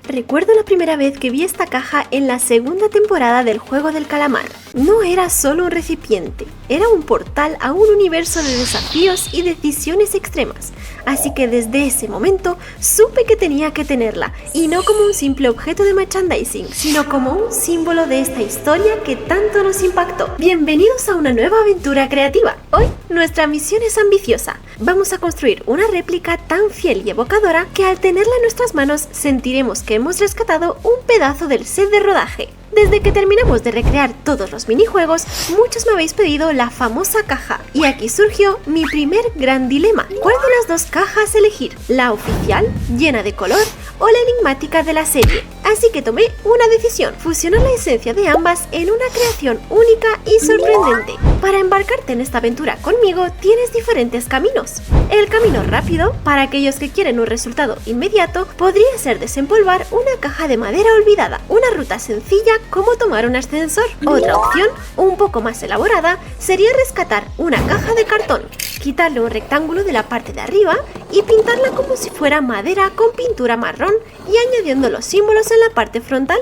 Recuerdo la primera vez que vi esta caja en la segunda temporada del Juego del Calamar. No era solo un recipiente, era un portal a un universo de desafíos y decisiones extremas. Así que desde ese momento supe que tenía que tenerla, y no como un simple objeto de merchandising, sino como un símbolo de esta historia que tanto nos impactó. Bienvenidos a una nueva aventura creativa. Hoy nuestra misión es ambiciosa. Vamos a construir una réplica tan fiel y evocadora que al tenerla en nuestras manos sentiremos que hemos rescatado un pedazo del set de rodaje. Desde que terminamos de recrear todos los minijuegos, muchos me habéis pedido la famosa caja. Y aquí surgió mi primer gran dilema. ¿Cuál de las dos cajas elegir? ¿La oficial, llena de color, o la enigmática de la serie? Así que tomé una decisión: fusionar la esencia de ambas en una creación única y sorprendente. Para embarcarte en esta aventura conmigo tienes diferentes caminos. El camino rápido, para aquellos que quieren un resultado inmediato, podría ser desempolvar una caja de madera olvidada. Una ruta sencilla como tomar un ascensor. Otra opción, un poco más elaborada, sería rescatar una caja de cartón, quitarle un rectángulo de la parte de arriba y pintarla como si fuera madera con pintura marrón y añadiendo los símbolos en la parte frontal.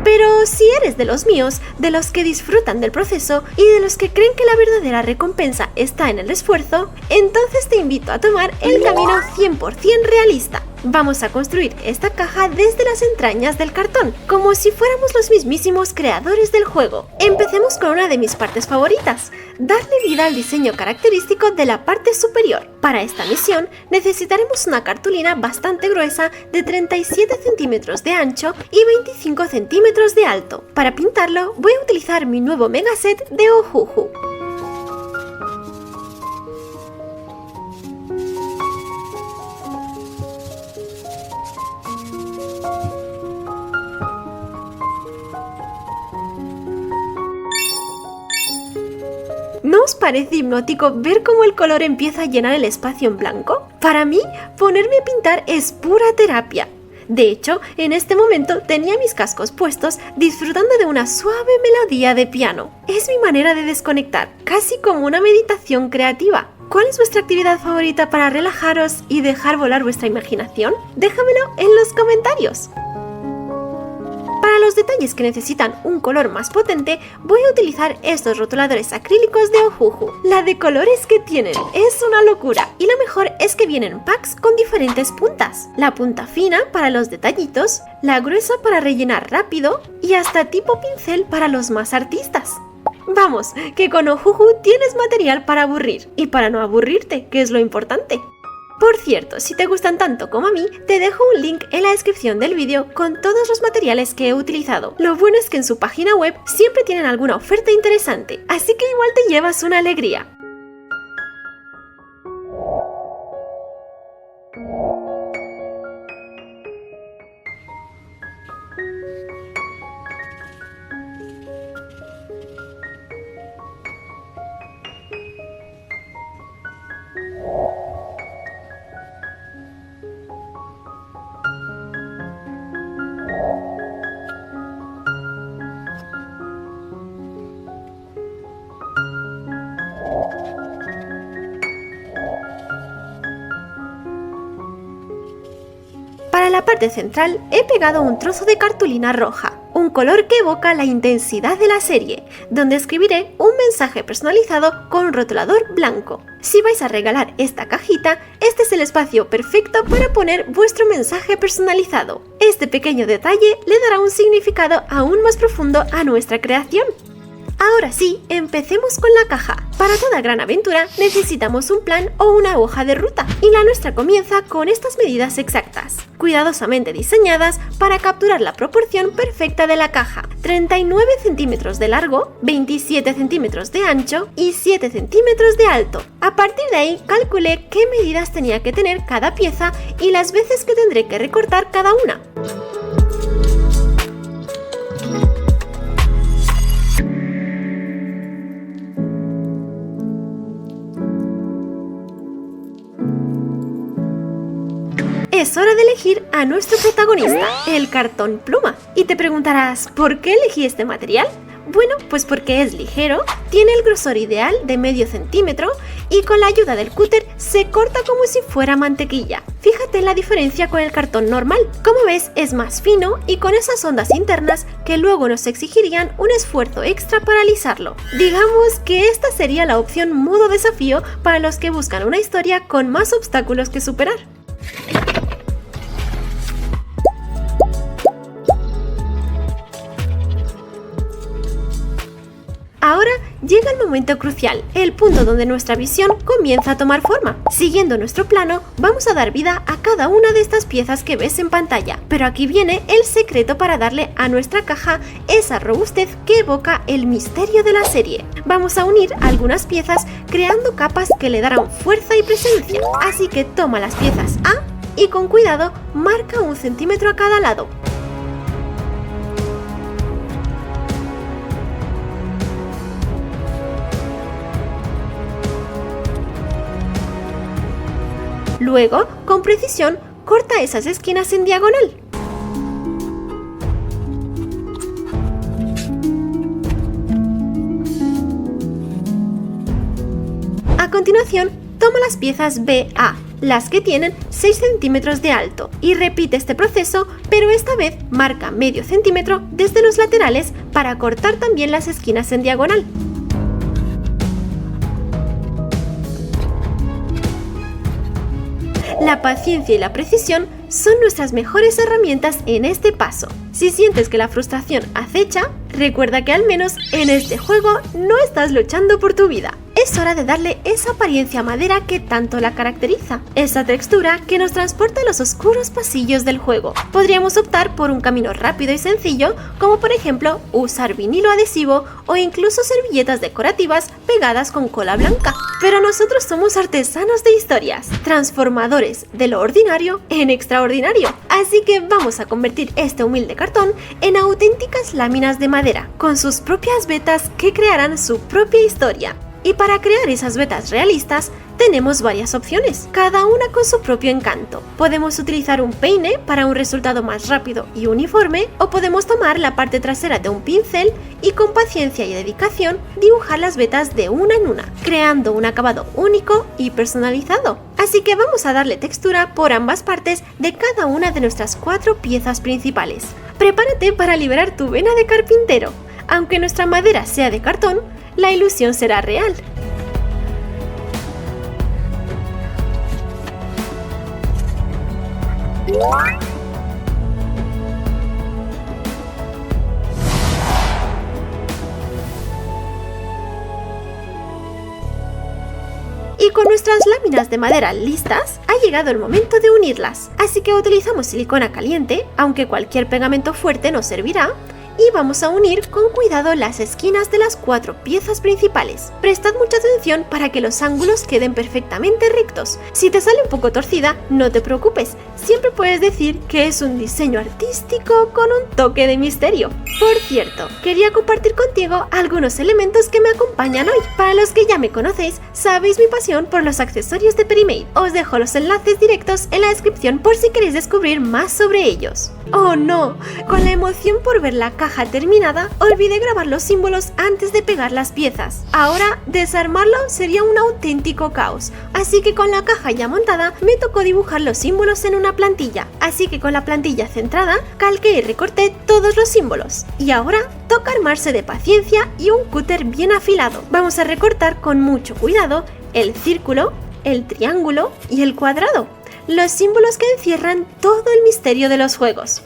Pero si eres de los míos, de los que disfrutan del proceso y de los que creen que la verdadera recompensa está en el esfuerzo, entonces te invito a tomar el camino 100% realista. Vamos a construir esta caja desde las entrañas del cartón, como si fuéramos los mismísimos creadores del juego. Empecemos con una de mis partes favoritas: darle vida al diseño característico de la parte superior. Para esta misión necesitaremos una cartulina bastante gruesa de 37 centímetros de ancho y 25 centímetros de alto. Para pintarlo voy a utilizar mi nuevo megaset de Ohuhu. ¿No os parece hipnótico ver cómo el color empieza a llenar el espacio en blanco? Para mí, ponerme a pintar es pura terapia. De hecho, en este momento tenía mis cascos puestos disfrutando de una suave melodía de piano. Es mi manera de desconectar, casi como una meditación creativa. ¿Cuál es vuestra actividad favorita para relajaros y dejar volar vuestra imaginación? Déjamelo en los comentarios. Para los detalles que necesitan un color más potente, voy a utilizar estos rotuladores acrílicos de Ohuhu. La de colores que tienen es una locura, y lo mejor es que vienen packs con diferentes puntas. La punta fina para los detallitos, la gruesa para rellenar rápido y hasta tipo pincel para los más artistas. Vamos, que con Ohuhu tienes material para aburrir y para no aburrirte, que es lo importante. Por cierto, si te gustan tanto como a mí, te dejo un link en la descripción del vídeo con todos los materiales que he utilizado. Lo bueno es que en su página web siempre tienen alguna oferta interesante, así que igual te llevas una alegría. Para la parte central he pegado un trozo de cartulina roja, un color que evoca la intensidad de la serie, donde escribiré un mensaje personalizado con un rotulador blanco. Si vais a regalar esta cajita, este es el espacio perfecto para poner vuestro mensaje personalizado. Este pequeño detalle le dará un significado aún más profundo a nuestra creación. Ahora sí, empecemos con la caja. Para toda gran aventura necesitamos un plan o una hoja de ruta, y la nuestra comienza con estas medidas exactas, cuidadosamente diseñadas para capturar la proporción perfecta de la caja: 39 centímetros de largo, 27 centímetros de ancho y 7 centímetros de alto. A partir de ahí calculé qué medidas tenía que tener cada pieza y las veces que tendré que recortar cada una. Es hora de elegir a nuestro protagonista, el cartón pluma. Y te preguntarás, ¿por qué elegí este material? Bueno, pues porque es ligero, tiene el grosor ideal de medio centímetro y con la ayuda del cúter se corta como si fuera mantequilla. Fíjate en la diferencia con el cartón normal. Como ves, es más fino y con esas ondas internas que luego nos exigirían un esfuerzo extra para alisarlo. Digamos que esta sería la opción modo desafío para los que buscan una historia con más obstáculos que superar. Ahora llega el momento crucial, el punto donde nuestra visión comienza a tomar forma. Siguiendo nuestro plano, vamos a dar vida a cada una de estas piezas que ves en pantalla. Pero aquí viene el secreto para darle a nuestra caja esa robustez que evoca el misterio de la serie. Vamos a unir algunas piezas creando capas que le darán fuerza y presencia. Así que toma las piezas A y con cuidado marca 1 centímetro a cada lado. Luego, con precisión, corta esas esquinas en diagonal. A continuación, toma las piezas BA, las que tienen 6 centímetros de alto, y repite este proceso, pero esta vez marca medio centímetro desde los laterales para cortar también las esquinas en diagonal. La paciencia y la precisión son nuestras mejores herramientas en este paso. Si sientes que la frustración acecha, recuerda que al menos en este juego no estás luchando por tu vida. Es hora de darle esa apariencia madera que tanto la caracteriza, esa textura que nos transporta a los oscuros pasillos del juego. Podríamos optar por un camino rápido y sencillo, como por ejemplo usar vinilo adhesivo o incluso servilletas decorativas pegadas con cola blanca. Pero nosotros somos artesanos de historias, transformadores de lo ordinario en extraordinario. Así que vamos a convertir este humilde cartón en auténticas láminas de madera, con sus propias vetas que crearán su propia historia. Y para crear esas vetas realistas, tenemos varias opciones, cada una con su propio encanto. Podemos utilizar un peine para un resultado más rápido y uniforme, o podemos tomar la parte trasera de un pincel y con paciencia y dedicación dibujar las vetas de una en una, creando un acabado único y personalizado. Así que vamos a darle textura por ambas partes de cada una de nuestras 4 piezas principales. Prepárate para liberar tu vena de carpintero. Aunque nuestra madera sea de cartón, la ilusión será real. Y con nuestras láminas de madera listas, ha llegado el momento de unirlas. Así que utilizamos silicona caliente, aunque cualquier pegamento fuerte nos servirá, y vamos a unir con cuidado las esquinas de las 4 piezas principales. Prestad mucha atención para que los ángulos queden perfectamente rectos. Si te sale un poco torcida, no te preocupes, siempre puedes decir que es un diseño artístico con un toque de misterio. Por cierto, quería compartir contigo algunos elementos que me acompañan hoy. Para los que ya me conocéis, sabéis mi pasión por los accesorios de Perimade. Os dejo los enlaces directos en la descripción por si queréis descubrir más sobre ellos. ¡Oh no! Con la emoción por ver la caja terminada, olvidé grabar los símbolos antes de pegar las piezas. Ahora, desarmarlo sería un auténtico caos, así que con la caja ya montada, me tocó dibujar los símbolos en una plantilla. Así que con la plantilla centrada, calqué y recorté todos los símbolos. Y ahora, toca armarse de paciencia y un cúter bien afilado. Vamos a recortar con mucho cuidado el círculo, el triángulo y el cuadrado, los símbolos que encierran todo el misterio de los juegos.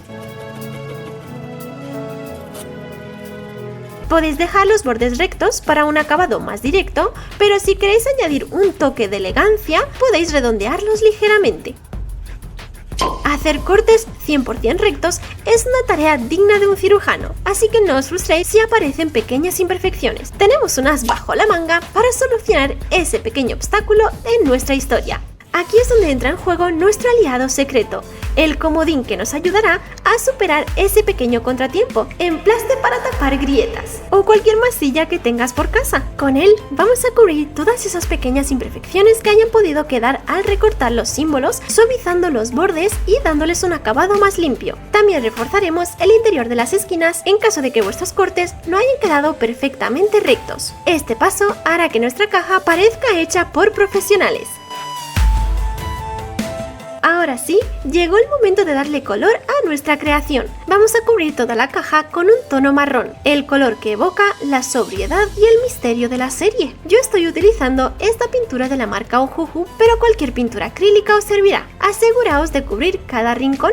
Podéis dejar los bordes rectos para un acabado más directo, pero si queréis añadir un toque de elegancia, podéis redondearlos ligeramente. Hacer cortes 100% rectos es una tarea digna de un cirujano, así que no os frustréis si aparecen pequeñas imperfecciones. Tenemos un as bajo la manga para solucionar ese pequeño obstáculo en nuestra historia. Aquí es donde entra en juego nuestro aliado secreto, el comodín que nos ayudará a superar ese pequeño contratiempo, emplaste para tapar grietas o cualquier masilla que tengas por casa. Con él vamos a cubrir todas esas pequeñas imperfecciones que hayan podido quedar al recortar los símbolos, suavizando los bordes y dándoles un acabado más limpio. También reforzaremos el interior de las esquinas en caso de que vuestros cortes no hayan quedado perfectamente rectos. Este paso hará que nuestra caja parezca hecha por profesionales. Ahora sí, llegó el momento de darle color a nuestra creación. Vamos a cubrir toda la caja con un tono marrón, el color que evoca la sobriedad y el misterio de la serie. Yo estoy utilizando esta pintura de la marca Ohuhu, pero cualquier pintura acrílica os servirá. Aseguraos de cubrir cada rincón.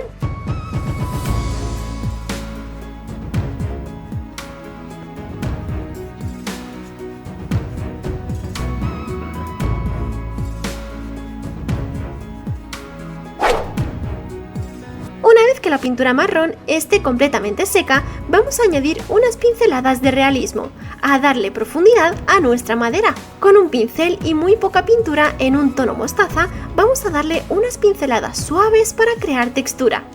Una vez que la pintura marrón esté completamente seca, vamos a añadir unas pinceladas de realismo, a darle profundidad a nuestra madera. Con un pincel y muy poca pintura en un tono mostaza, vamos a darle unas pinceladas suaves para crear textura.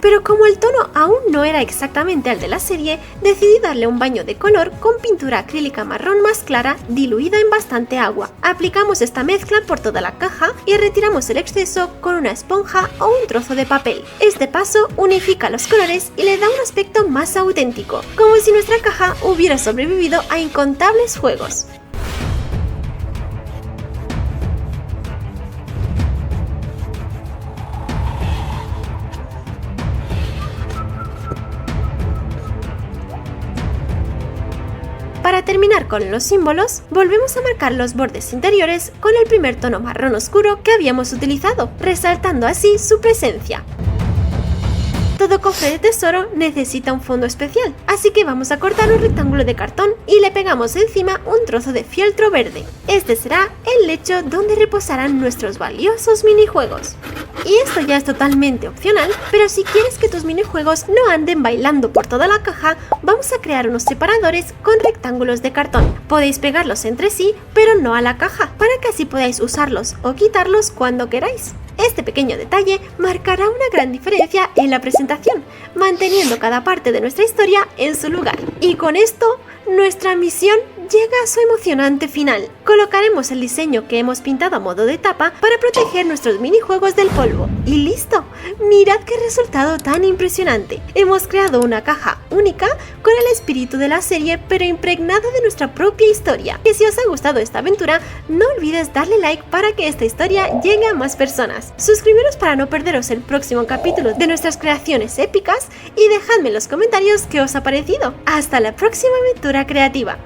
Pero como el tono aún no era exactamente el de la serie, decidí darle un baño de color con pintura acrílica marrón más clara diluida en bastante agua. Aplicamos esta mezcla por toda la caja y retiramos el exceso con una esponja o un trozo de papel. Este paso unifica los colores y le da un aspecto más auténtico, como si nuestra caja hubiera sobrevivido a incontables juegos. Para terminar con los símbolos, volvemos a marcar los bordes interiores con el primer tono marrón oscuro que habíamos utilizado, resaltando así su presencia. Todo cofre de tesoro necesita un fondo especial, así que vamos a cortar un rectángulo de cartón y le pegamos encima un trozo de fieltro verde. Este será el lecho donde reposarán nuestros valiosos minijuegos. Y esto ya es totalmente opcional, pero si quieres que tus minijuegos no anden bailando por toda la caja, vamos a crear unos separadores con rectángulos de cartón. Podéis pegarlos entre sí, pero no a la caja, para que así podáis usarlos o quitarlos cuando queráis. Este pequeño detalle marcará una gran diferencia en la presentación, manteniendo cada parte de nuestra historia en su lugar. Y con esto, nuestra misión llega a su emocionante final. Colocaremos el diseño que hemos pintado a modo de tapa para proteger nuestros minijuegos del polvo. ¡Y listo! ¡Mirad qué resultado tan impresionante! Hemos creado una caja única con el espíritu de la serie, pero impregnado de nuestra propia historia. Que si os ha gustado esta aventura, no olvides darle like para que esta historia llegue a más personas. Suscribiros para no perderos el próximo capítulo de nuestras creaciones épicas y dejadme en los comentarios qué os ha parecido. ¡Hasta la próxima aventura creativa!